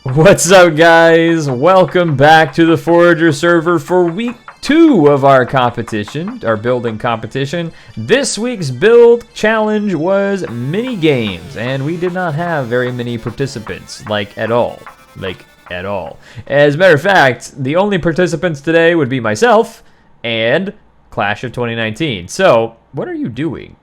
What's up, guys? Welcome back to the Forager server for week 2 of our competition, our building competition. This week's build challenge was mini games, and we did not have very many participants, at all. As a matter of fact, the only participants today would be myself and Clash of 2019. So, what are you doing?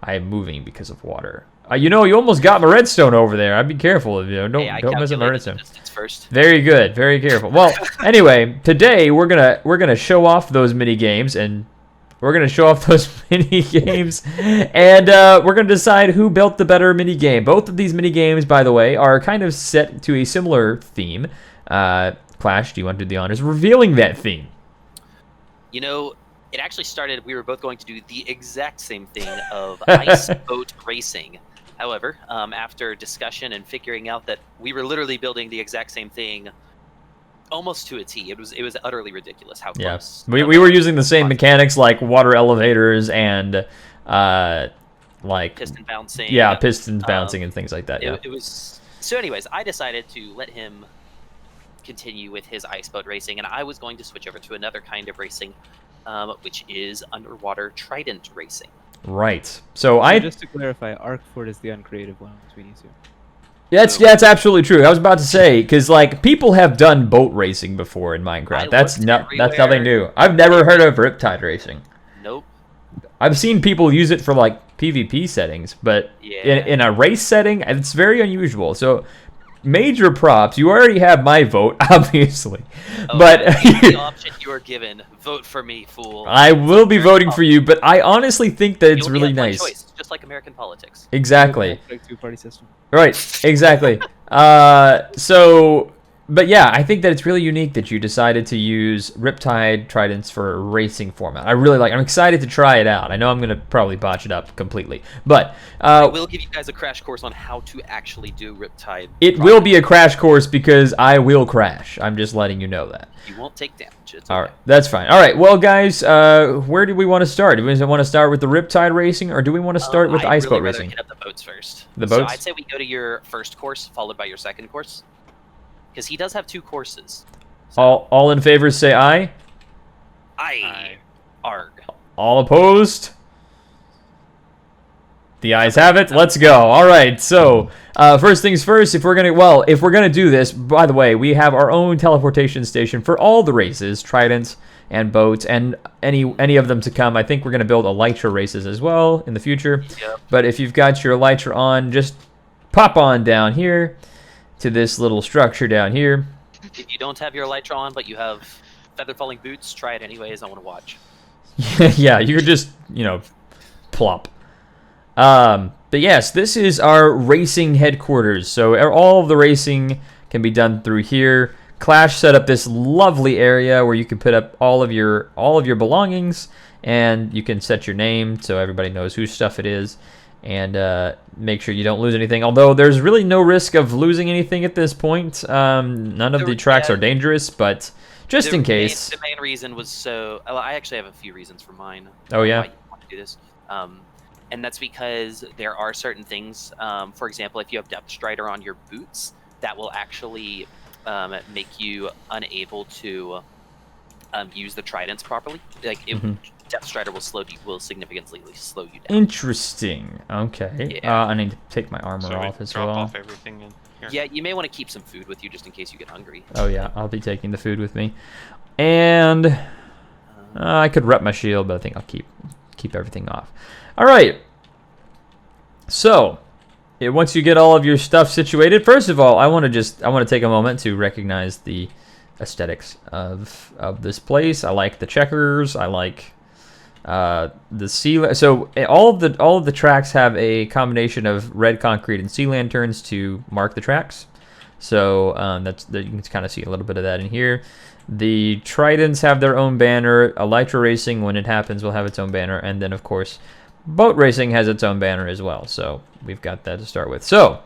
I am moving because of water. You almost got my redstone over there. I'd be careful of you. Don't mess up my redstone. First. Very good, very careful. Well, anyway, today we're gonna show off those mini games, and we're gonna decide who built the better mini game. Both of these mini games, by the way, are kind of set to a similar theme. Clash, do you want to do the honors revealing that theme? It actually started. We were both going to do the exact same thing of ice boat racing. However, after discussion and figuring out that we were literally building the exact same thing, almost to a T, it was utterly ridiculous how close. Yeah, we were using the same mechanics like water elevators and piston bouncing. Yeah, pistons bouncing and things like that. Yeah. It was so. Anyways, I decided to let him continue with his ice boat racing, and I was going to switch over to another kind of racing, which is underwater Trident Racing. Right. So just to clarify, Arkfort is the uncreative one between you two. That's absolutely true. I was about to say, because people have done boat racing before in Minecraft. That's nothing new. I've never heard of Riptide Racing. Nope. I've seen people use it for PvP settings, but in a race setting, it's very unusual. So major props. You already have my vote, obviously. But the option you are given, vote for me, fool. I will be voting for you, but I honestly think that it's really nice. Choice, just like American politics. Exactly. Like two-party system. Right. Exactly. But yeah, I think that it's really unique that you decided to use Riptide Tridents for a racing format. I'm excited to try it out. I know I'm going to probably botch it up completely, but I will give you guys a crash course on how to actually do Riptide. It will be a crash course because I will crash. I'm just letting you know that. You won't take damage. It's all right, that's fine. All right, well, guys, where do we want to start? Do we want to start with the Riptide Racing, or do we want to start with Ice Boat Racing? Hit up the boats first. The boats? So I'd say we go to your first course, followed by your second course. Because he does have 2 courses. So. All in favor say aye. Aye. Arg. All opposed? The ayes have it. Let's go. All right. So first things first. If we're gonna do this, by the way, we have our own teleportation station for all the races, tridents and boats, and any of them to come. I think we're gonna build elytra races as well in the future. Yep. But if you've got your elytra on, just pop on down here to this little structure down here. If you don't have your elytra on, but you have feather falling boots, try it anyways. I want to watch. Yeah, you could just, plop. But yes, this is our racing headquarters. So all of the racing can be done through here. Clash set up this lovely area where you can put up all of your belongings, and you can set your name so everybody knows whose stuff it is. And make sure you don't lose anything. Although there's really no risk of losing anything at this point. None of the tracks are dangerous, but just in case. The main reason was so... I actually have a few reasons for mine. Oh, yeah? Why you want to do this. And that's because there are certain things. For example, if you have Depth Strider on your boots, that will actually make you unable to use the tridents properly. Depth Strider will significantly slow you down. Interesting. Okay. Yeah. I need to take my armor off as well. Drop off everything in here. Yeah, you may want to keep some food with you just in case you get hungry. Oh yeah, I'll be taking the food with me. And I could rep my shield, but I think I'll keep everything off. All right. So, once you get all of your stuff situated, first of all, I want to take a moment to recognize the aesthetics of this place. I like the checkers. I like the sea. So all of the tracks have a combination of red concrete and sea lanterns to mark the tracks. So you can kind of see a little bit of that in here. The Tridents have their own banner. Elytra Racing, when it happens, will have its own banner, and then of course, Boat Racing has its own banner as well. So we've got that to start with. So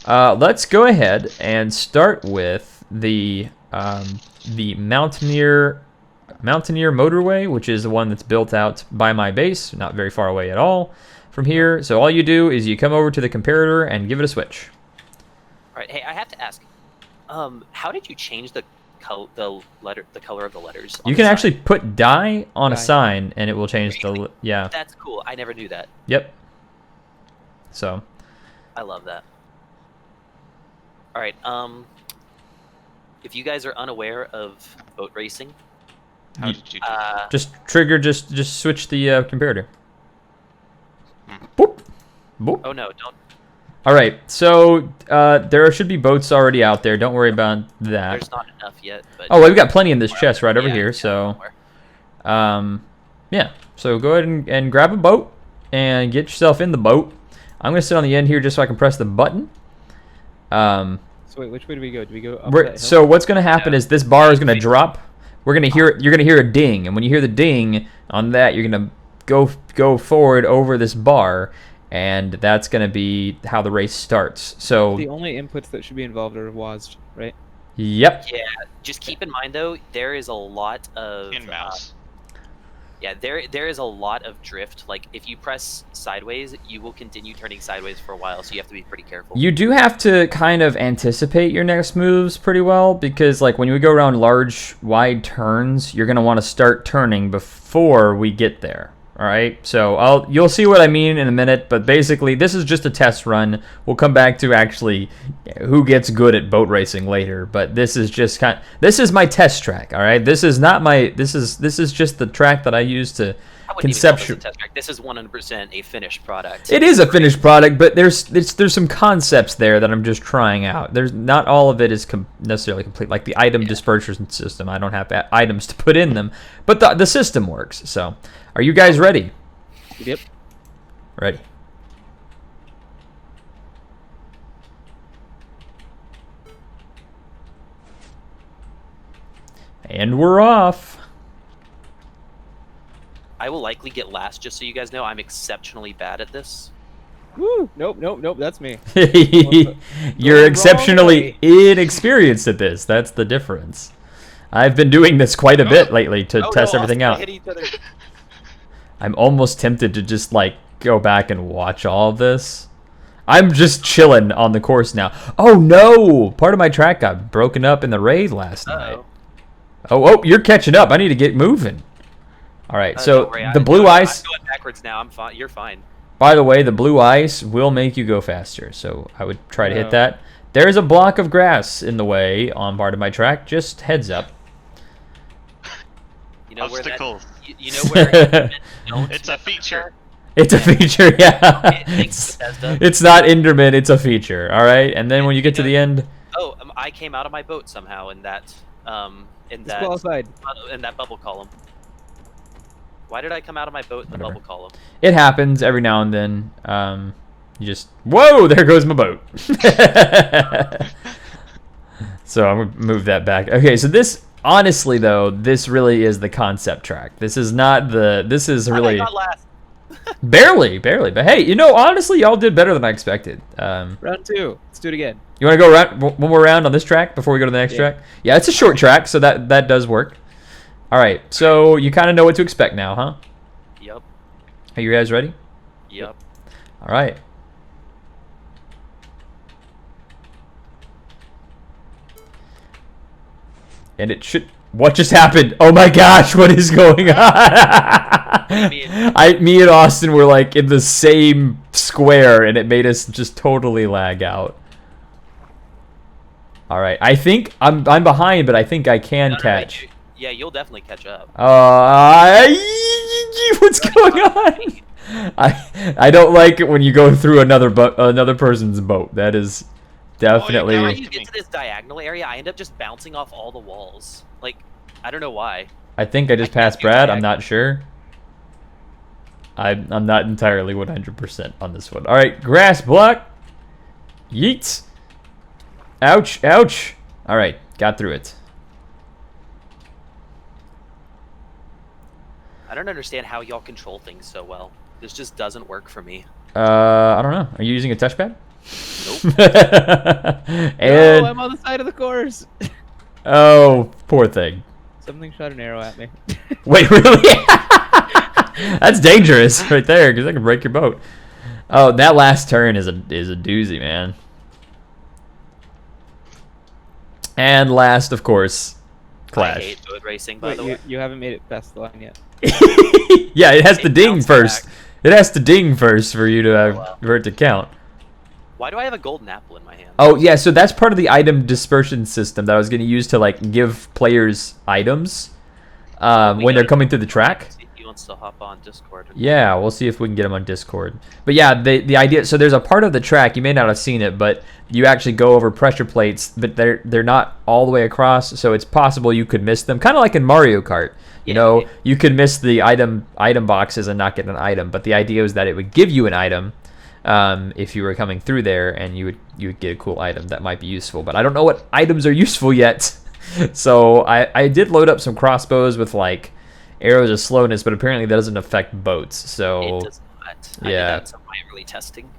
let's go ahead and start with the Mountaineer Motorway, which is the one that's built out by my base, not very far away at all from here. So all you do is you come over to the comparator and give it a switch. right. Hey, I have to ask. How did you change the color of the letters? On You the can sign? actually put die on a Die. sign, and it will change the. Yeah. That's cool. I never knew that. Yep. So. I love that. All right. If you guys are unaware of boat racing, How did you do that? Just switch the comparator. Boop. Boop. oh no, don't. All right, so there should be boats already out there. Don't worry about that. There's not enough yet. But Oh, well, we've got plenty in this chest right over Yeah, here. yeah, So, somewhere. yeah. So go ahead and grab a boat and get yourself in the boat. I'm gonna sit on the end here just so I can press the button. So wait, which way do we go? Do we go up that hill? So what's gonna happen Yeah. is this bar is gonna drop. We're gonna hear. You're gonna hear a ding, and when you hear the ding on that, you're gonna go forward over this bar. And that's going to be how the race starts. So, The only inputs that should be involved are WASD, right? yep. Yeah. Just keep in mind though, there is a lot of In mouse. yeah, there is a lot of drift. Like if you press sideways, you will continue turning sideways for a while. So you have to be pretty careful. You do have to kind of anticipate your next moves pretty well because, like, when you go around large, wide turns, you're going to want to start turning before we get there. All right, so you'll see what I mean in a minute, but basically this is just a test run. We'll come back to actually who gets good at boat racing later, but this is just this is my test track. All right, this is not my this is just the track that I use to I wouldn't even call this a conceptual. test track. This is 100% a finished product. It is a finished product, but there's some concepts there that I'm just trying out. There's not all of it is necessarily complete. Like the item dispersion system, I don't have items to put in them, but the system works. So, are you guys ready? Yep. Ready. And we're off. I will likely get last, just so you guys know. I'm exceptionally bad at this. Woo! Nope, that's me. You're wrong exceptionally way. inexperienced at this. That's the difference. I've been doing this quite a bit lately to test everything out. Hit each other. I'm almost tempted to just like go back and watch all of this. I'm just chilling on the course now. Oh no! Part of my track got broken up in the raid last night. Uh-oh. Oh, you're catching up. I need to get moving. All right, so Don't worry, the blue ice. I'm going backwards now. I'm fine. You're fine. By the way, the blue ice will make you go faster, so I would try to hit Oh. that. There is a block of grass in the way on part of my track. Just heads up. You know where that? Obstacles. You know where? don't It's a feature. It's a feature, yeah. Thanks, Bethesda. It's not Enderman, it's a feature, all right? And then when you get to the end, Oh, I came out of my boat somehow in that Disqualified. in that bubble column. Why did I come out of my boat in the Whatever. bubble column? it happens every now and then. You just, whoa, there goes my boat. So I'm going to move that back. Okay, so this, honestly, though, this really is the concept track. This is not this is really, I got last. barely. But hey, you know, honestly, y'all did better than I expected. Round 2. Let's do it again. You want to go around one more round on this track before we go to the next Yeah. track? Yeah, it's a short track, so that does work. All right, so you kind of know what to expect now, huh? Yep. Are you guys ready? Yep. All right. And it should. What just happened? Oh my gosh! What is going on? do you mean? Me and Austin were like in the same square, and it made us just totally lag out. All right, I think I'm behind, but I think I can No, no, catch. yeah, you'll definitely catch up. What's going on? I don't like it when you go through another person's boat. That is definitely. Oh, When yeah, you get to this diagonal area, I end up just bouncing off all the walls. Like, I don't know why. I think I just I can't passed do Brad. that. I'm not sure. I'm not entirely 100% on this one. All right, grass block. Yeet. Ouch, ouch. All right, got through it. I don't understand how y'all control things so well. This just doesn't work for me. I don't know. Are you using a touchpad? Nope. And No, I'm on the side of the course. oh, poor thing. Something shot an arrow at me. Wait, really? That's dangerous right there, because that can break your boat. Oh, that last turn is a doozy, man. And last, of course, I Clash. hate boat racing, by Wait, the way. you haven't made it past the line yet. Yeah, it has to It ding counts first. back. It has to ding first for you to wow. for it to count. Why do I have a golden apple in my hand? Oh yeah, so that's part of the item dispersion system that I was going to use to like give players items when they're coming through the track. See if he wants to hop on Discord. Yeah, we'll see if we can get them on Discord. But yeah, the idea. So there's a part of the track, you may not have seen it, but you actually go over pressure plates, but they're not all the way across, so it's possible you could miss them. Kind of like in Mario Kart. You know, you could miss the item boxes and not get an item, but the idea was that it would give you an item if you were coming through there, and you would get a cool item that might be useful. But I don't know what items are useful yet. So I did load up some crossbows with like arrows of slowness, but apparently that doesn't affect boats. So It does not. I did yeah. that in some of my early testing.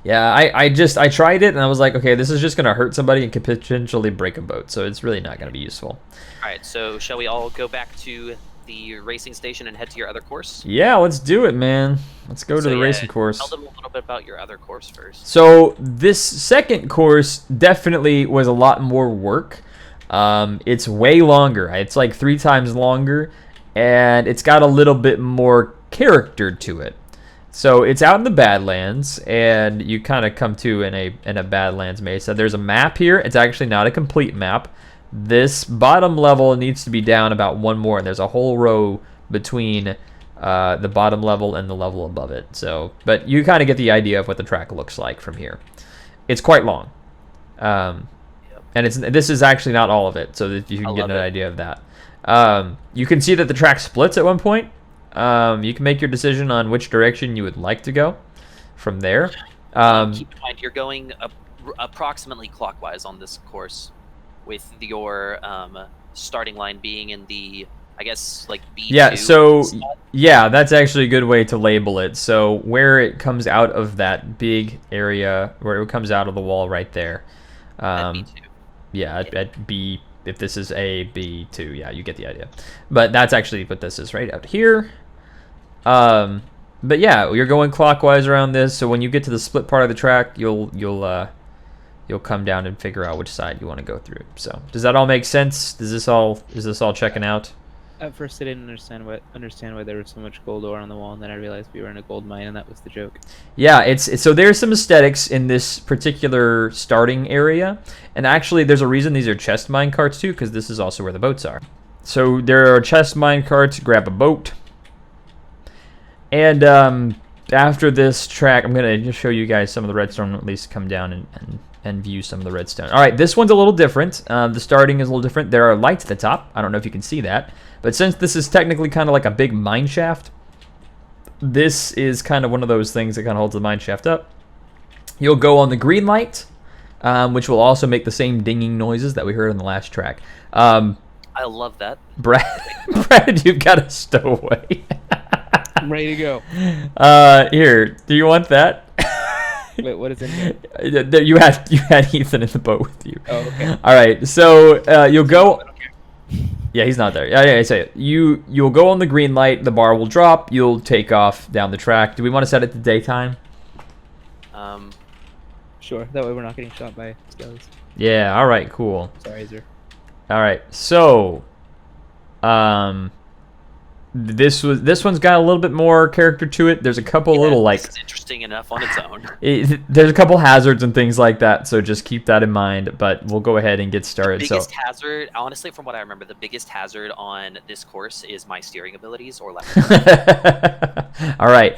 Yeah, I tried it and I was like, okay, this is just gonna hurt somebody and could potentially break a boat, so it's really not gonna be useful. All right, so shall we all go back to the racing station and head to your other course? Yeah, let's do it, man. Let's go to the yeah, racing course. Tell them a little bit about your other course first. So this second course definitely was a lot more work. It's way longer. It's like 3 times longer, and it's got a little bit more character to it. So it's out in the Badlands, and you kind of come to in a Badlands maze. So there's a map here. It's actually not a complete map. This bottom level needs to be down about 1 more, and there's a whole row between the bottom level and the level above it. So, but you kind of get the idea of what the track looks like from here. It's quite long, and this is actually not all of it, so that you can get an idea of that. You can see that the track splits at one point. You can make your decision on which direction you would like to go from there. Keep in mind, you're going approximately clockwise on this course, with your starting line being in the, I guess, like B2. Yeah, so spot. yeah, that's actually a good way to label it. So where it comes out of that big area, where it comes out of the wall right there. At B2. Yeah, at B. If this is A, B, 2, yeah, you get the idea. But that's actually what this is right out here. But yeah, you're going clockwise around this, so when you get to the split part of the track, you'll come down and figure out which side you want to go through. So does that all make sense? Is this all checking out? At first, I didn't understand why there was so much gold ore on the wall, and then I realized we were in a gold mine, and that was the joke. Yeah, it's so there's some aesthetics in this particular starting area, and actually there's a reason these are chest mine carts too, because this is also where the boats are. So there are chest mine carts. Grab a boat, and after this track, I'm gonna just show you guys some of the redstone. At least come down and view some of the redstone. All right, this one's a little different. The starting is a little different. There are lights at the top. I don't know if you can see that. But since this is technically kind of like a big mine shaft, this is kind of one of those things that kind of holds the mine shaft up. You'll go on the green light, which will also make the same dinging noises that we heard on the last track. I love that. Brad, you've got a stowaway. I'm ready to go. Here, do you want that? Wait, what is in here? You had Ethan in the boat with you. Oh, okay. All right, so you'll go. Yeah, he's not there. Yeah, I say it. You'll go on the green light. The bar will drop. You'll take off down the track. Do we want to set it to daytime? Sure. That way we're not getting shot by skellies. Yeah. All right. Cool. Sorry, Zer. All right. So, this one's got a little bit more character to it. There's a couple little like. This is interesting enough on its own. There's a couple hazards and things like that, so just keep that in mind. But we'll go ahead and get started. The biggest hazard, honestly, from what I remember, the biggest hazard on this course is my steering abilities or lack of. All right.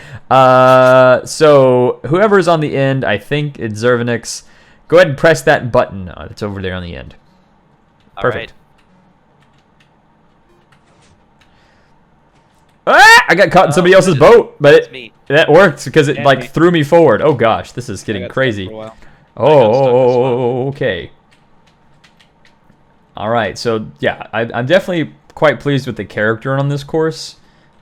So whoever's on the end, I think it's Zervanix. Go ahead and press that button. It's over there on the end. Perfect. Ah! I got caught in somebody else's boat, but that worked because it like threw me forward. Oh gosh, this is getting crazy. Oh, okay. All right, so yeah, I'm definitely quite pleased with the character on this course.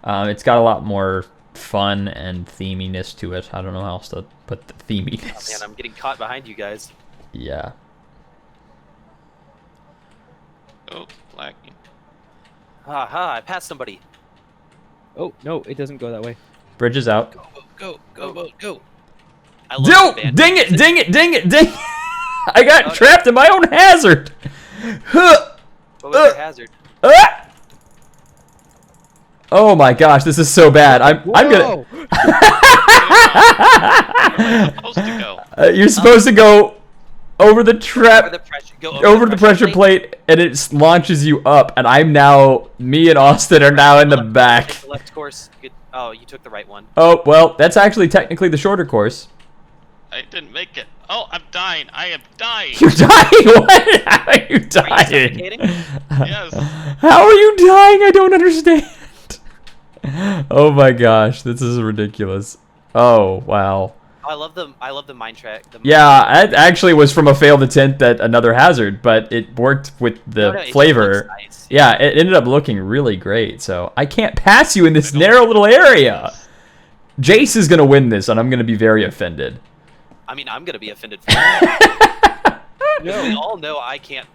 It's got a lot more fun and theminess to it. I don't know how else to put the theminess. Oh man, I'm getting caught behind you guys. Yeah. Oh, lagging. Haha, I passed somebody. Oh, no, it doesn't go that way. Bridge is out. Go. I love Ding it! I got trapped in my own hazard. Huh! What was your hazard? Ah! Oh my gosh, this is so bad. I'm gonna. Whoa! Where am I supposed to go? You're supposed to go over the trap. Go Over the pressure plate, and it launches you up, and me and Austin are now in the back. The left course. Oh, you took the right one. Oh, well, that's actually technically the shorter course. I didn't make it. Oh, I'm dying. I am dying. You're dying? What? How are you Are you dying? suffocating? Yes. How are you dying? I don't understand. Oh my gosh, this is ridiculous. Oh, wow. I love the mine track. Yeah, it actually was from a failed attempt at another hazard, but it worked with the it just flavor. looks nice. Yeah, it ended up looking really great. So I can't pass you in this narrow little area. Jace is gonna win this, and I'm gonna be very offended. I mean, I'm gonna be offended for that. Because we all know I can't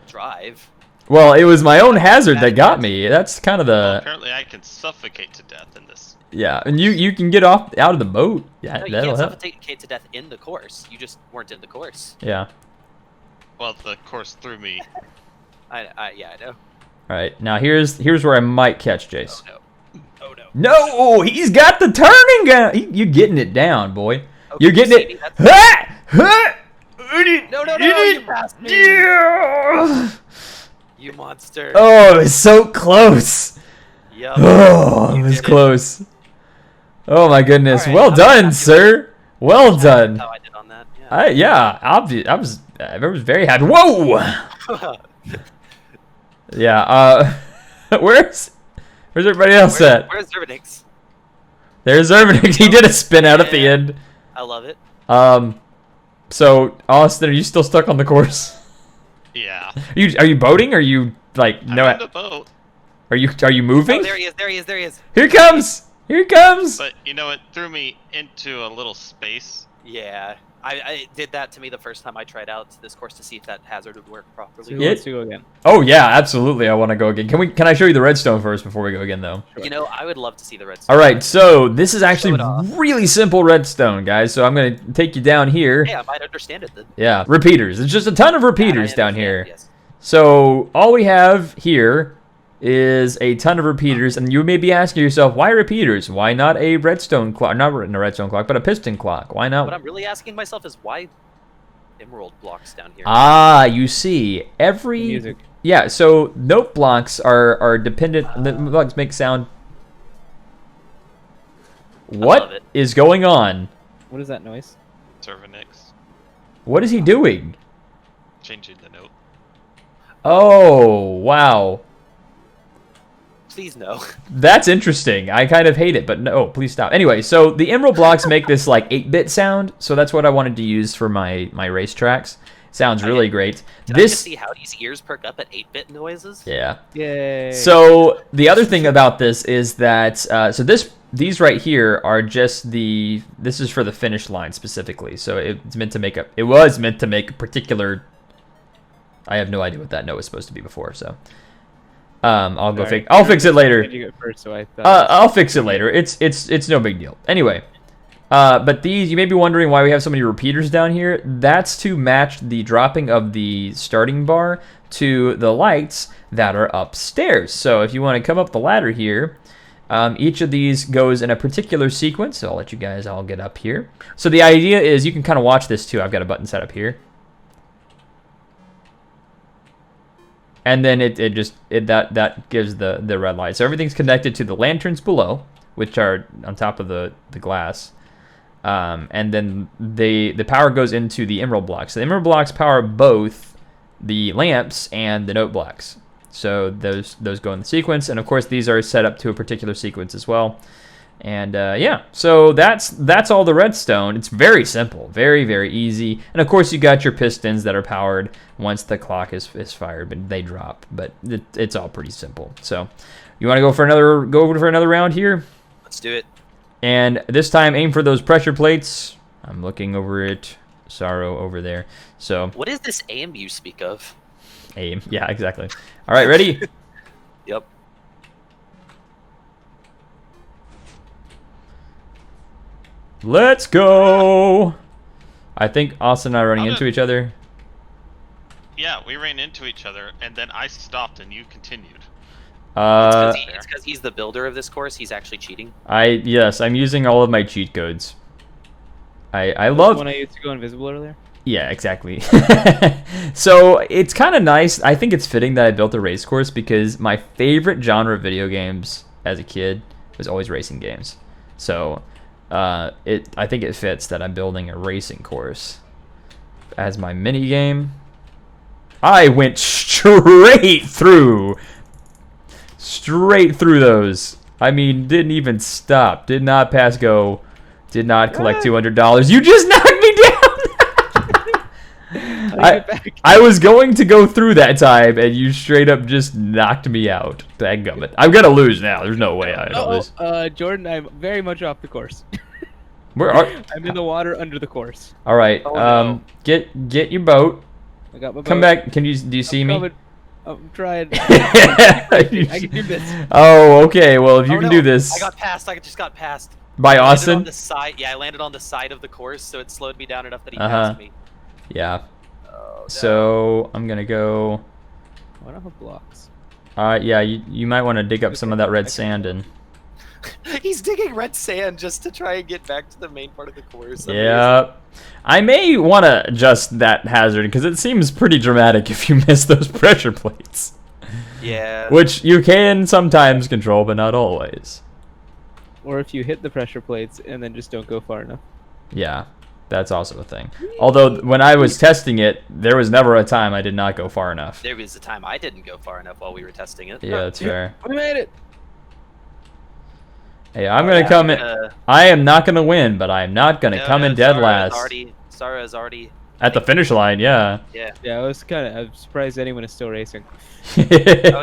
drive. Well, it was my own hazard that got me. That's kind of Well, the apparently I can suffocate to death in this. yeah, and you can get out of the boat. Yeah, No, you that'll can't help. suffocate to death in the course. You just weren't in the course. Yeah. Well, the course threw me. Yeah, I know. All right, now here's where I might catch Jace. Oh no. Oh no. No, he's got the turning gun. You're getting it down, boy. Okay, You're getting Sadie, it. that's- Ha! Ha! No, you passed me. Yeah. You monster. Oh, it's so close. Yup. Oh, it You was did it. close. Oh my goodness. All right, Well I'm done, happy sir. Well That's done. how I did on that. Yeah. I was very happy. Whoa. Yeah. Where's everybody else at? Where's Zervanix? There's Irvin. He did a spin out at the end. I love it. So Austin, are you still stuck on the course? Yeah. Are you boating? Or are you like I'm no? in the boat. Are you moving? Oh, there he is. There he is. There he is. Here he comes. Here he comes. But you know, it threw me into a little space. Yeah. I did that to me the first time I tried out this course to see if that hazard would work So properly. who Yeah. wants to go again? Oh yeah, absolutely. I want to go again. Can I show you the redstone first before we go again though? Sure. You know, I would love to see the redstone. All right. So this is actually it off. really simple redstone, guys. So I'm gonna take you down here. Hey, I might understand it then. Yeah, repeaters. It's just a ton of repeaters I down understand, here. Yes. So all we have here is a ton of repeaters, and you may be asking yourself, why repeaters? Why not a redstone clock? Not a redstone clock, but a piston clock. Why What not? I'm really asking myself is why emerald blocks down here. Ah, you see, every Music. yeah. So note blocks are dependent. The blocks make sound. love What it. is going on? What is that noise? Servanix. What is he doing? Changing the note. Oh, wow. Please no. That's interesting. I kind of hate it, but no, please stop. Anyway, so the emerald blocks make this like 8-bit sound, so that's what I wanted to use for my racetracks. Sounds really great. Did I just see how these ears perk up at 8-bit noises? Yeah. Yay. So the other thing about this is that so these right here are just this is for the finish line specifically. So it was meant to make a particular. I have no idea what that note was supposed to be before, so I'll fix it later. You go first, so I thought. I'll fix it later. It's no big deal. Anyway, but you may be wondering why we have so many repeaters down here. That's to match the dropping of the starting bar to the lights that are upstairs. So if you want to come up the ladder here, each of these goes in a particular sequence. So I'll let you guys all get up here. So the idea is you can kind of watch this too. I've got a button set up here. And then that gives the red light. So everything's connected to the lanterns below, which are on top of the glass. And then the power goes into the emerald blocks. The emerald blocks power both the lamps and the note blocks. So those go in the sequence. And of course these are set up to a particular sequence as well. And yeah, so that's all the redstone. It's very simple, very, very easy. And of course you got your pistons that are powered once the clock is fired, but they drop. But it's all pretty simple. So you want to go over for another round here? Let's do it. And this time aim for those pressure plates. I'm looking over at Sorrow over there. So What is this aim you speak of? aim. Yeah, exactly. All right, ready? Yep. Let's go. I think Austin and I are running into each other. Yeah, we ran into each other, and then I stopped, and you continued. It's because he's the builder of this course. He's actually cheating. Yes, I'm using all of my cheat codes. I love when I used to go invisible earlier. Yeah, exactly. So it's kind of nice. I think it's fitting that I built a race course because my favorite genre of video games as a kid was always racing games. So I think it fits that I'm building a racing course as my mini game. I went straight through those. I mean, didn't even stop. Did not pass go. Did not collect $200. You just knocked me down. I was going to go through that time, and you straight up just knocked me out. Dadgummit. I'm gonna lose now. There's no way I'm gonna lose. Jordan, I'm very much off the course. Where are? I'm in the water under the course. All right. Oh, no. Get your boat. I got my boat. Come back. Do you see me? Coming. I'm trying. I can do this. Oh, okay. Well, if you can no, do this I got passed. I just got passed. by I landed Austin. on the side. Yeah, I landed on the side of the course, so it slowed me down enough that he passed me. Yeah. Oh, no. So I'm gonna go. I don't have blocks. Yeah. You might want to dig up some of that red sand and. He's digging red sand just to try and get back to the main part of the course. Yeah. I may want to adjust that hazard because it seems pretty dramatic if you miss those pressure plates. Yeah. Which you can sometimes control, but not always. Or if you hit the pressure plates and then just don't go far enough. Yeah, that's also a thing. Although when I was testing it, there was never a time I did not go far enough. There was a time I didn't go far enough while we were testing it. Yeah, that's fair. We made it. Hey, I'm gonna come in. I am not gonna win, but I'm not gonna come in dead last. Sarah's already At the finish line, yeah. Yeah. Yeah, I'm surprised anyone is still racing. Oh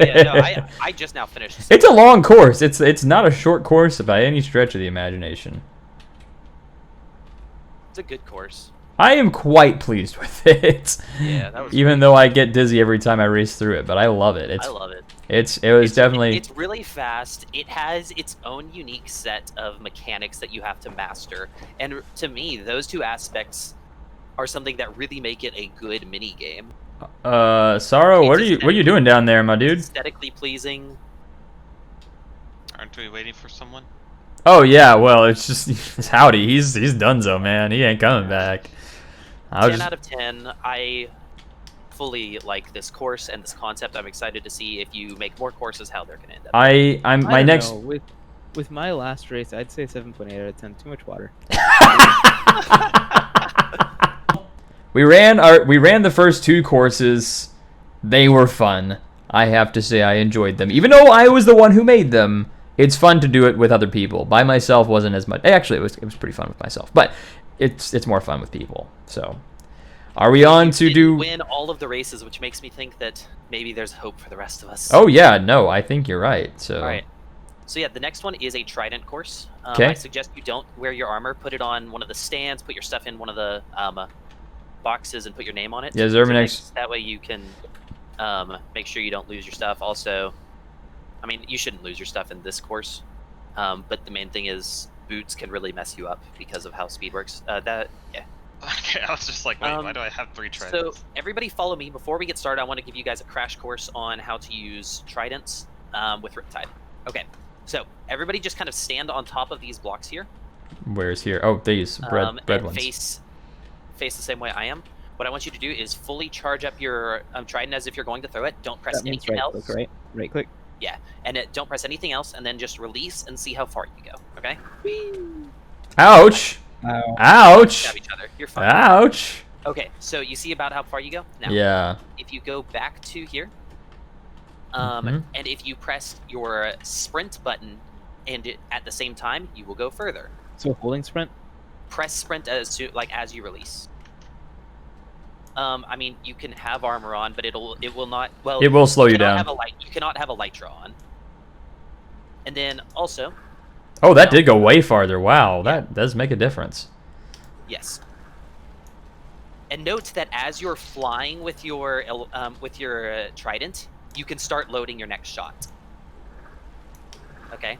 yeah, no, I just now finished. It's a long course. It's not a short course by any stretch of the imagination. It's a good course. I am quite pleased with it. Yeah, that was Even though I get dizzy every time I race through it, but I love it. I love it. It was definitely. It's really fast. It has its own unique set of mechanics that you have to master, and to me, those two aspects are something that really make it a good mini game. Sorrow, what are you doing down there, my dude? Aesthetically pleasing. Aren't we waiting for someone? Oh yeah, well it's just it's howdy. He's donezo, man. He ain't coming back. 10 out of 10. I fully like this course and this concept. I'm excited to see if you make more courses how they're gonna end up. I don't know. With my last race, I'd say 7.8 out of 10. Too much water. We ran the first two courses. They were fun. I have to say I enjoyed them. Even though I was the one who made them, it's fun to do it with other people. By myself wasn't as much. Actually, it was pretty fun with myself, but it's more fun with people. So, are we on to do win all of the races, which makes me think that maybe there's hope for the rest of us. Oh yeah, no, I think you're right. So. All right. So yeah, the next one is a Trident course. Okay. I suggest you don't wear your armor. Put it on one of the stands. Put your stuff in one of the boxes and put your name on it. Yeah, Zermanex. That way you can make sure you don't lose your stuff. Also, I mean, you shouldn't lose your stuff in this course, but the main thing is boots can really mess you up because of how speed works. Yeah. Okay, I was just like, wait, why do I have 3 tridents? So everybody follow me. Before we get started, I want to give you guys a crash course on how to use tridents with Riptide. Okay, so everybody just kind of stand on top of these blocks here. Where's here? Oh, these red and ones. Face the same way I am. What I want you to do is fully charge up your Trident as if you're going to throw it. Don't press anything right else. Click, right? Right click. Yeah, and don't press anything else, and then just release and see how far you go. Okay? Ouch! Ow. Ouch! Stab each other. You're fine. Ouch! Okay, so you see about how far you go? Now, Yeah. if you go back to here, Mhm. and if you press your sprint button and at the same time, you will go further. So holding sprint. Press sprint as you release. I mean, you can have armor on, but it will not. Well, It will slow you cannot down. Have you cannot have a Lytra on. And then also. Oh, that did go way farther. Wow, that does make a difference. Yes. And note that as you're flying with your trident, you can start loading your next shot. Okay.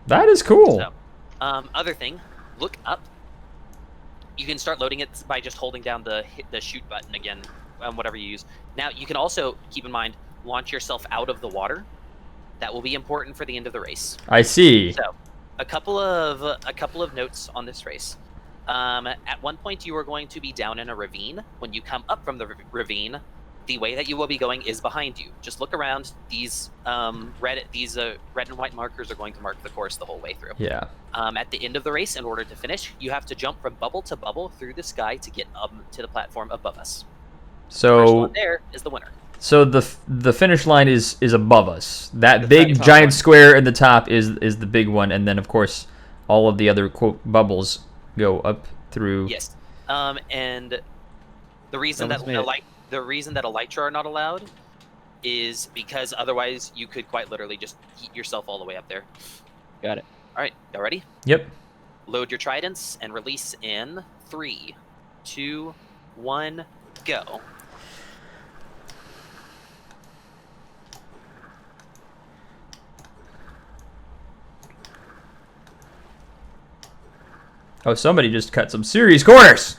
That is cool. So, other thing, look up. You can start loading it by just holding down the shoot button again, whatever you use. Now you can also keep in mind launch yourself out of the water. That will be important for the end of the race. I see. So, a couple of notes on this race. At one point, you are going to be down in a ravine. When you come up from the ravine, the way that you will be going is behind you. Just look around. These red and white markers are going to mark the course the whole way through. Yeah. At the end of the race, in order to finish, you have to jump from bubble to bubble through the sky to get up to the platform above us. First So one there is the winner. so the finish line is above us. That The big top giant one. square in the top is the big one, and then of course all of the other quote bubbles go up through. Yes. And the reason That that was me. the reason that elytra are not allowed is because otherwise you could quite literally just heat yourself all the way up there. Got it. All right, y'all ready? Yep. Load your tridents and release in 3, 2, 1, go. Oh, somebody just cut some serious corners.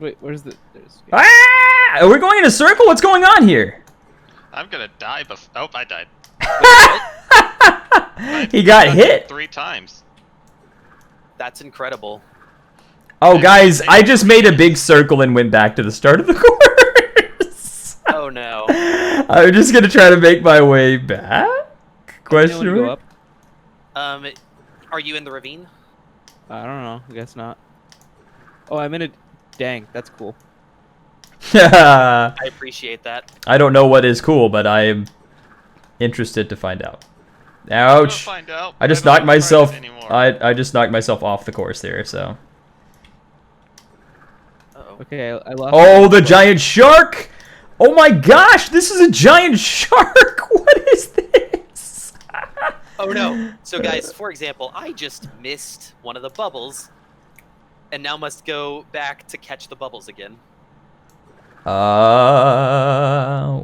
Wait, where's the? There's. Ah! Are we going in a circle? What's going on here? I'm gonna die before. Oh, I died. He got hit. 3 times. That's incredible. Oh, guys, I just made a big circle and went back to the start of the course. Oh no. I'm just gonna try to make my way back. Question Anyone go mark? up? Are you in the ravine? I don't know. I guess not. Oh, I'm in a. Dang, that's cool. I appreciate that. I don't know what is cool, but I am interested to find out. We'll Ouch! find out. I just don't knocked have Trident myself. anymore. I just knocked myself off the course there. So. Uh-oh. Okay, I lost. Oh, the giant shark! Oh my gosh, this is a giant shark! What is this? Oh no. So guys, for example, I just missed one of the bubbles and now must go back to catch the bubbles again.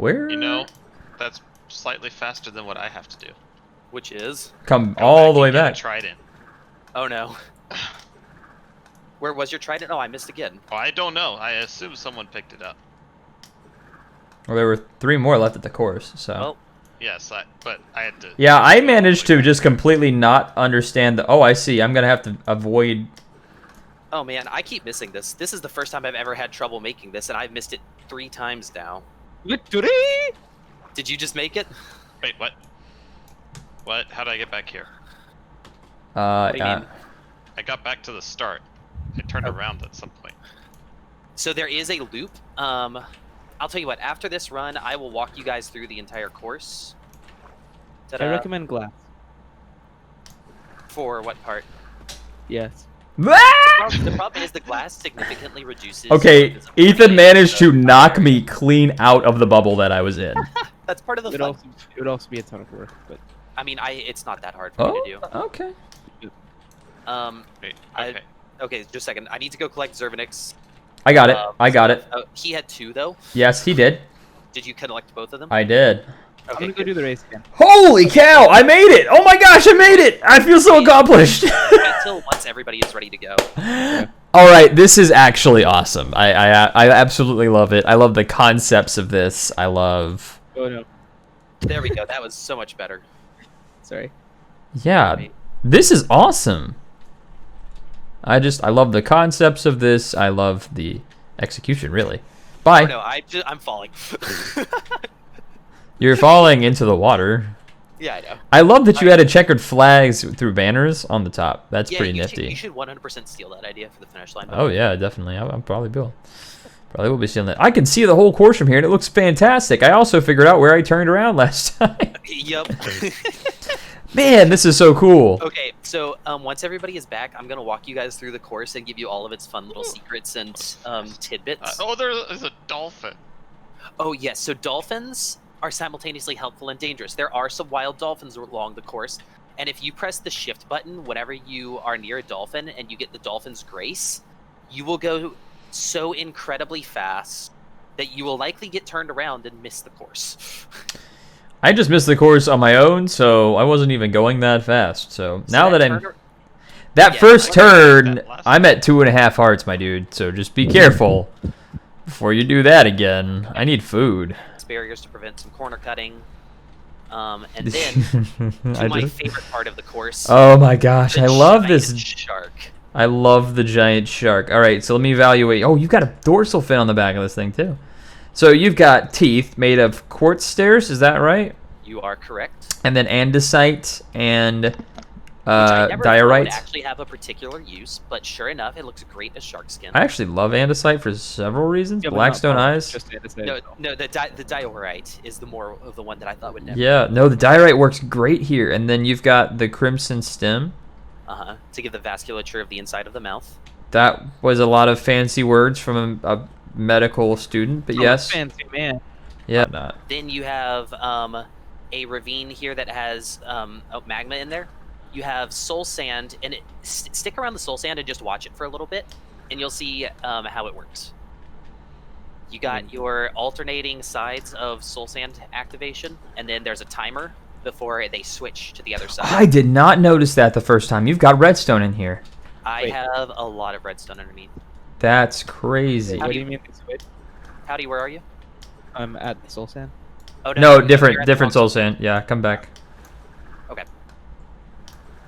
Where? You know, that's slightly faster than what I have to do. Which is? Come Go all the way and get a back. Trident. Oh no. Where was your trident? Oh, I missed again. Oh, I don't know. I assume someone picked it up. Well, there were 3 more left at the course, so. Well, Yes, but I had to. Yeah, I managed to just completely not understand the. Oh, I see. I'm gonna have to avoid. oh man, I keep missing this. This is the first time I've ever had trouble making this, and I've missed it 3 times now. Victory! Did you just make it? Wait, what? What? How did I get back here? What do you mean? I got back to the start. I turned around at some point. So there is a loop. I'll tell you what, after this run, I will walk you guys through the entire course. I Ta-da. recommend glass. For what part? Yes. The problem is the glass significantly reduces... Okay, visibility, Ethan managed so- to knock me clean out of the bubble that I was in. That's part of the It fun. would also be a ton of work, but I mean, it's not that hard for me to do. Oh, okay. Wait, I- okay. Okay, just a second. I need to go collect Zervanix. I got it. I got it. He had 2, though. Yes, he did. Did you collect both of them? I did. I'm Okay, gonna go good. do the race again. Holy cow! I made it! Oh my gosh, I made it! I feel so accomplished. Until once everybody is ready to go. All right, this is actually awesome. I absolutely love it. I love the concepts of this. I love. Oh no, There we go. That was so much better. sorry. Yeah, this is awesome. I love the concepts of this. I love the execution, really. Bye. Oh, no, I'm falling. You're falling into the water. Yeah, I know. I love that you added checkered flags through banners on the top. That's Yeah, pretty you nifty. You should 100% steal that idea for the finish line. Oh yeah, definitely. I probably will. Probably will be stealing that. I can see the whole course from here, and it looks fantastic. I also figured out where I turned around last time. Yep. Man, this is so cool. Okay, so once everybody is back, I'm gonna walk you guys through the course and give you all of its fun little secrets and tidbits. Oh, there is a dolphin. Oh yes, so dolphins are simultaneously helpful and dangerous. There are some wild dolphins along the course, and if you press the shift button whenever you are near a dolphin and you get the dolphin's grace, you will go so incredibly fast that you will likely get turned around and miss the course. I just missed the course on my own, so I wasn't even going that fast. So now that I'm that Yeah, first I got turn, that last I'm at 2.5 hearts, my dude. So just be careful. Before you do that again, I need food. barriers to prevent some corner cutting. And then to my favorite part of the course. Oh my gosh, I love giant this shark. I love the giant shark. All right, so let me evaluate. Oh, you've got a dorsal fin on the back of this thing too. So you've got teeth made of quartz stairs, is that right? You are correct. And then andesite and Which I never thought would diorite. actually have a particular use, but sure enough, it looks great as shark skin. I actually love andesite for several reasons. Yeah, but Blackstone not eyes. just andesite. No, the diorite is the more of the one that I thought would never. Yeah, no, the diorite works great here. And then you've got the crimson stem. To give the vasculature of the inside of the mouth. That was a lot of fancy words from a medical student, but yes. Fancy man. Yeah. Not. Then you have a ravine here that has magma in there. You have soul sand, and stick around the soul sand and just watch it for a little bit, and you'll see how it works. You got your alternating sides of soul sand activation, and then there's a timer before they switch to the other side. I did not notice that the first time. You've got redstone in here. I Wait. have a lot of redstone underneath. That's crazy. What do you mean they switch? Howdy, where are you? I'm at the soul sand. Oh No, you're at different the different wrong soul sand. Yeah, come back. Okay.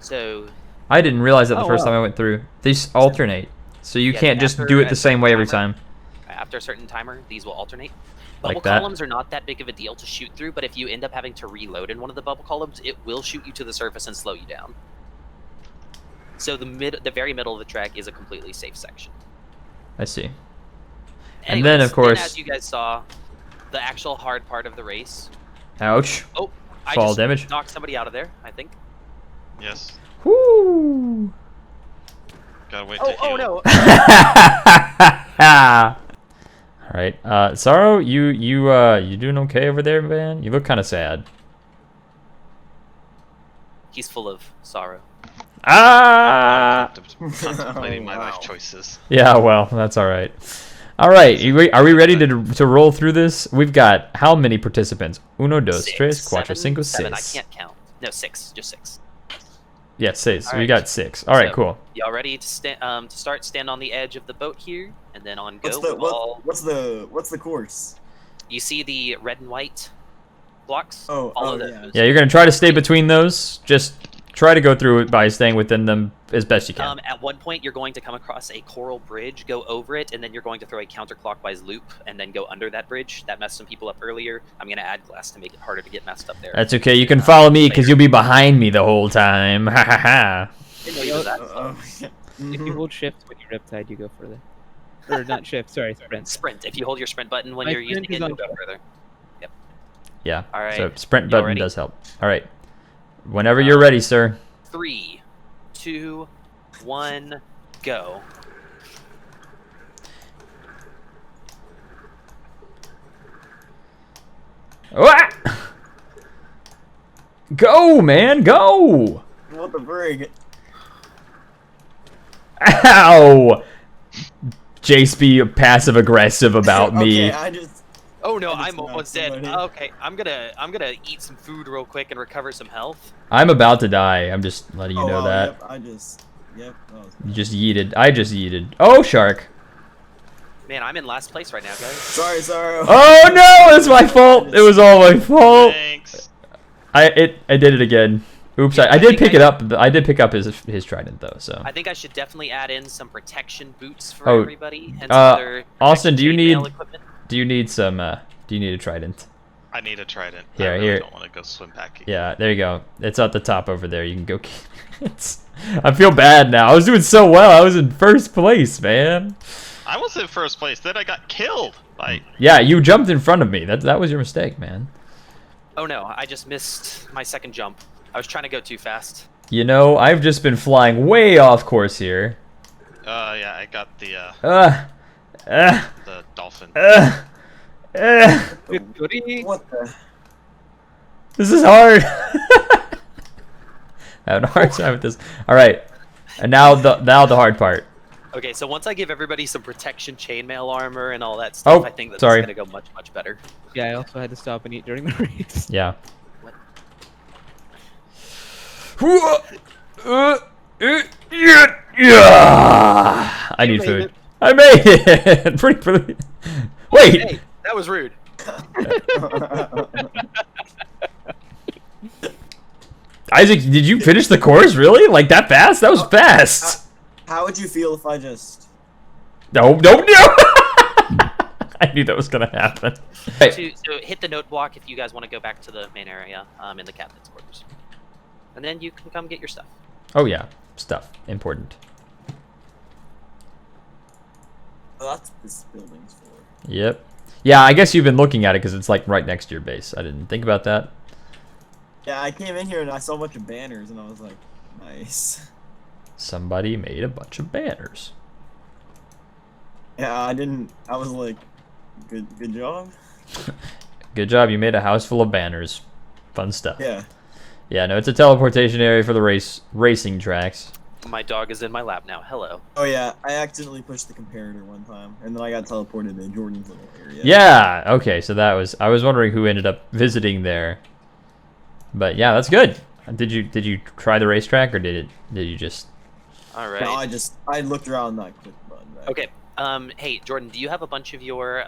So I didn't realize that the Oh, first wow. time I went through. These alternate. So you Yeah, can't just after do it a the same way every timer. time. after a certain timer, these will alternate. Like Bubble that? columns are not that big of a deal to shoot through, but if you end up having to reload in one of the bubble columns, it will shoot you to the surface and slow you down. So the very middle of the track is a completely safe section. I see. Anyways, And then, of course- as you guys saw, the actual hard part of the race. Ouch. Oh, I Fall just damage. knocked somebody out of there, I think. Yes. Woo! Gotta wait to heal. Oh no! All right, Sorrow, you doing okay over there, man? You look kind of sad. He's full of sorrow. Ah! Contemplating my Wow. life choices. Yeah, well, that's all right. All right, are we ready to roll through this? We've got how many participants? Uno, dos, tres, cuatro, cinco, seven. I seis. can't count. No, six. Just six. Yeah, six. All We right. got six. All right, So, cool. Y'all ready to start? Stand on the edge of the boat here, and then on go. What's the course? You see the red and white blocks? Oh, All of oh, those. Yeah, you're gonna try to stay between those. Just try to go through it by staying within them as best you can. At one point, you're going to come across a coral bridge, go over it, and then you're going to throw a counterclockwise loop, and then go under that bridge. That messed some people up earlier. I'm going to add glass to make it harder to get messed up there. That's okay. You can follow me because you'll be behind me the whole time. Ha ha ha. Didn't know you did that. If you hold shift when you riptide, you go further. Or not shift, sorry, sprint. Sprint. If you hold your sprint button when My you're using sprint it, is you'll on go go. further. Yeah. All right. So sprint Y'all button ready? does help. All right. Whenever you're ready, sir. 3, 2, 1, go. Ah! Go, man, go! What the frig? Ow! Jace be passive aggressive about me. Okay, I just. Oh no, I just I'm almost knocked dead. somebody. Okay, I'm gonna eat some food real quick and recover some health. I'm about to die. I'm just letting you know wow, that. Yep, I just. Yep. That was You just yeeted. I just yeeted. Oh, shark. Man, I'm in last place right now, guys. sorry. Oh no, it's my fault. It was all my fault. Thanks. I did it again. Oops, Yeah, I I did think pick I- it up. I did pick up his trident though. So. I think I should definitely add in some protection boots for Oh, everybody and some other Austin, protection do you chainmail need- equipment. Do you need some? Do you need a trident? I need a trident. Here, I really here. don't want to go swim packing. Yeah, there you go. It's at the top over there. You can go. I feel bad now. I was doing so well. I was in first place, man. I was in first place. Then I got killed by. Yeah, you jumped in front of me. That was your mistake, man. Oh no, I just missed my second jump. I was trying to go too fast. You know, I've just been flying way off course here. Yeah, I got the dolphin. Victory! What the? This is hard. I have a hard time with this. All right, and now the hard part. Okay, so once I give everybody some protection chainmail armor and all that stuff, Oh, I think that sorry. it's gonna go much better. Yeah, I also had to stop and eat during the race. Yeah. What? Yeah. I need made food. it. I made it. Pretty. Wait. Hey, that was rude. Isaac, did you finish the course? Really? Like that fast? That was fast. How would you feel if I just? No. I knew that was gonna happen. Right. So hit the note block if you guys want to go back to the main area in the captain's quarters. And then you can come get your stuff. Oh yeah, stuff important. Oh, that's what this building's for. Yep. Yeah, I guess you've been looking at it because it's like right next to your base. I didn't think about that. Yeah, I came in here and I saw a bunch of banners and I was like, nice. Somebody made a bunch of banners. Yeah, I was like, good job. Good job. You made a house full of banners. Fun stuff. Yeah. Yeah, no, it's a teleportation area for the racing tracks. My dog is in my lap now. Hello. Oh yeah, I accidentally pushed the comparator one time, and then I got teleported to Jordan's little area. Yeah. Okay, so I was wondering who ended up visiting there. But yeah, that's good. Did you try the racetrack or did you just? All right. No, I looked around and I clicked the button. Right? Okay. Hey, Jordan, do you have a bunch of your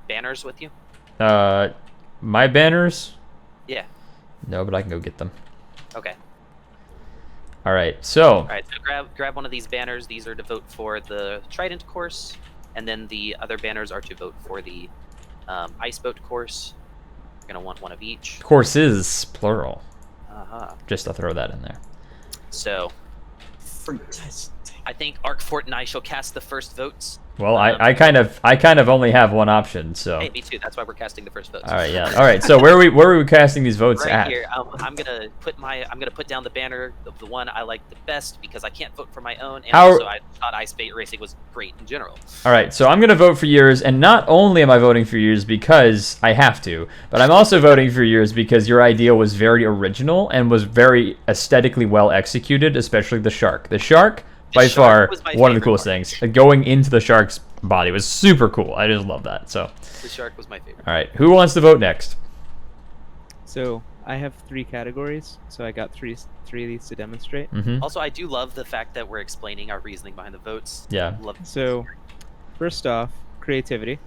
banners with you? My banners? Yeah. No, but I can go get them. Okay. All right. So. All right. So grab one of these banners. These are to vote for the Trident course, and then the other banners are to vote for the ice boat course. You're gonna want one of each. Courses plural. Just to throw that in there. So. I think Arkfort and I shall cast the first votes. Well, I kind of only have one option, so. Hey, me too. That's why we're casting the first votes. All right, yeah. All right. So where are we casting these votes Right at? here. I'm gonna put down the banner of the one I like the best because I can't vote for my own, and also I thought Ice Bait Racing was great in general. All right. So I'm gonna vote for yours, and not only am I voting for yours because I have to, but I'm also voting for yours because your idea was very original and was very aesthetically well executed, especially the shark. The shark. By far, one of the coolest things. Going into the shark's body was super cool. I just love that. So. The shark was my favorite. All right, who wants to vote next? So I have 3 categories, so I got three of these to demonstrate. Mm-hmm. Also, I do love the fact that we're explaining our reasoning behind the votes. Yeah. Love So, first off, creativity.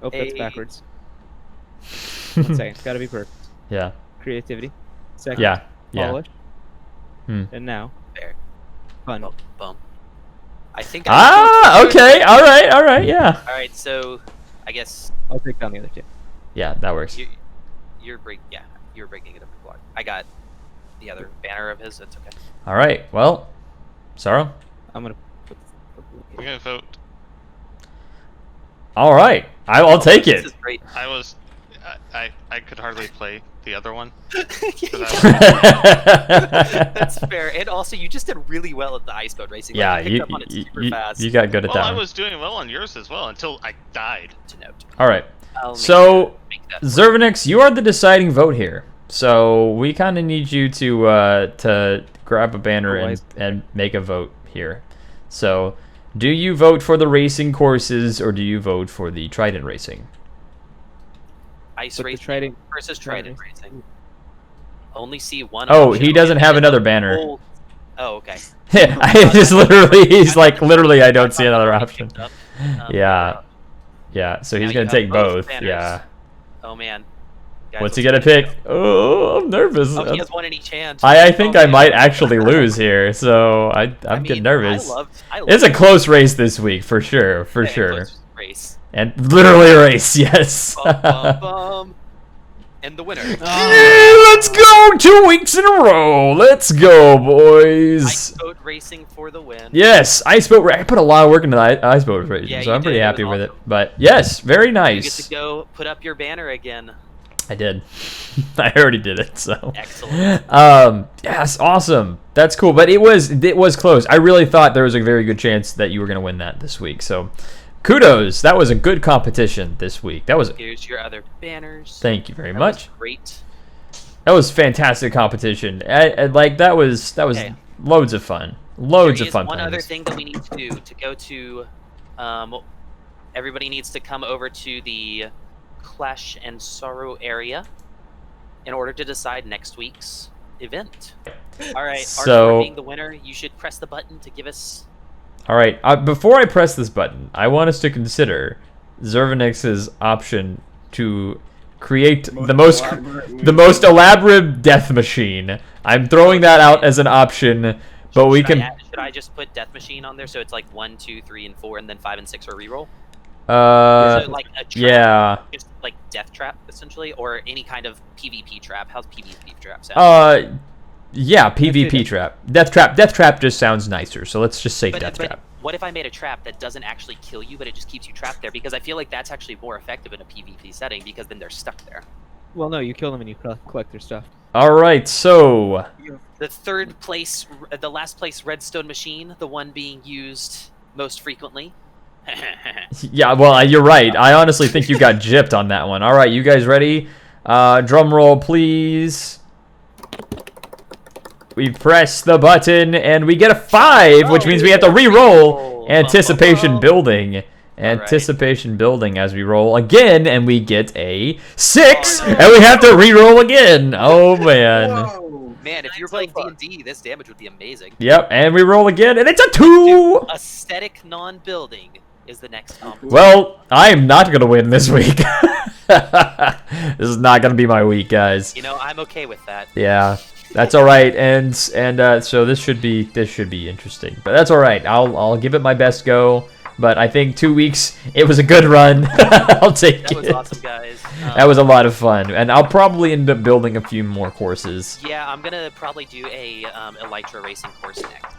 Oh, that's Hey. backwards. 1 second, gotta be perfect. Yeah. Creativity. Second, Yeah. Yeah. polish. Hmm. And now, Fair. fun. Bum. I think. Okay. All right. Yeah. All right. So, I guess I'll take down the other 2. Yeah, that works. you're breaking it up a block. I got the other banner of his. It's okay. All right. Well, Sorrow. I'm gonna put I'm gonna vote. All right. I'll take This it. is great. I could hardly play the other one. That's fair. And also, you just did really well at the ice boat racing. Yeah, Like, you picked up on it super fast. you got good at Well, that I one. was doing well on yours as well until I died. To note. All right. I'll So, make that Zervanix, you are the deciding vote here. So we kind of need you to grab a banner and make a vote here. So, do you vote for the racing courses or do you vote for the Trident Racing? ice But the racing Trident- versus Trident racing. Only see one. Oh, option. he doesn't have another banner. Oh, okay. I just literally, he's like, literally, I don't see another option. Picked up. Yeah. Yeah, so he's Now going you to take have both both. banners. Yeah. Oh man. Guys, What's he let's going to go. pick? Oh, I'm nervous. Oh, he has one in each hand. I think Oh, I man. might actually lose here, so I'm getting nervous. I It's a close race this week, for sure, for sure. close race. And literally a race, yes. Bum, bum, bum. And the winner. Let's go 2 weeks in a row. Let's go, boys. Ice boat racing for the win. Yes, ice boat. I put a lot of work into the ice boat racing, Yeah, so you I'm pretty did. It happy was with it. awesome. But yes, very You get nice. to go put up your banner again. I did. I already did it. So. Excellent. Yes, awesome. That's cool. But it was close. I really thought there was a very good chance that you were gonna win that this week. So, kudos. That was a good competition this week. That was. Here's your other banners. Thank you very That much. was great. That was fantastic competition. Like that was Okay. loads of fun. Loads There of is fun. one playing other this. thing that we need to do to go to. Everybody needs to come over to the Clash and Sorrow area in order to decide next week's event. All right, So- Arkfort being the winner, you should press the button to give us. All right. Before I press this button, I want us to consider Zervanix's option to create the most elaborate death machine. I'm throwing that out as an option, but we can. Should I just put death machine on there so it's like 1, 2, 3, and 4, and then 5 and 6 are reroll? So like a trap, yeah. just like death trap essentially, or any kind of PvP trap. How's PvP trap sound? Yeah, PvP trap. Death trap just sounds nicer. So let's just say death trap. What if I made a trap that doesn't actually kill you, but it just keeps you trapped there? Because I feel like that's actually more effective in a PvP setting, because then they're stuck there. Well, no, you kill them and you collect their stuff. All right, so The last place redstone machine, the one being used most frequently. yeah, well, you're right. I honestly think you got gypped on that one. All right, you guys ready? Drum roll, please. We press the button, and we get a 5, which means we have to re-roll. Anticipation building. Anticipation building as we roll again, and we get a 6, and we have to re-roll again. Oh, man. Whoa. Man, if you're playing D&D, this damage would be amazing. Yep, and we roll again, and it's a 2! Aesthetic non-building is the next competition. Well, I am not going to win this week. This is not going to be my week, guys. You know, I'm okay with that. Yeah, that's all right, and so this should be interesting. But that's all right. I'll give it my best go. But I think 2 weeks, it was a good run. I'll take it. That was awesome, guys. That was a lot of fun, and I'll probably end up building a few more courses. Yeah, I'm gonna probably do a Elytra Racing course next.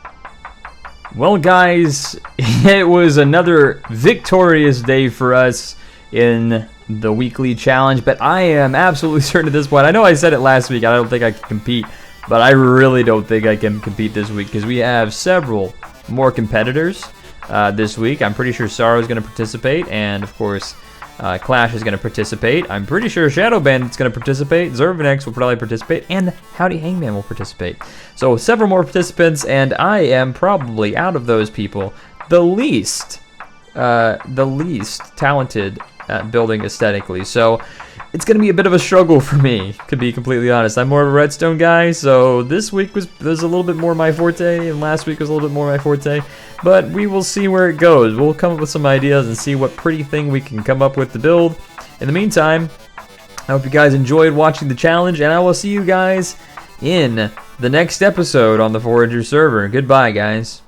Well, guys, it was another victorious day for us in the weekly challenge, but I am absolutely certain at this point. I know I said it last week, I don't think I can compete, but I really don't think I can compete this week because we have several more competitors this week. I'm pretty sure Sorrow is going to participate, and of course, Clash is going to participate. I'm pretty sure Shadow Bandit's going to participate. Zervanix will probably participate, and Howdy Hangman will participate. So several more participants, and I am probably out of those people the least talented at building aesthetically. So it's going to be a bit of a struggle for me, to be completely honest. I'm more of a redstone guy, so this week was a little bit more my forte, and last week was a little bit more my forte. But we will see where it goes. We'll come up with some ideas and see what pretty thing we can come up with to build. In the meantime, I hope you guys enjoyed watching the challenge, and I will see you guys in the next episode on the Forager server. Goodbye, guys.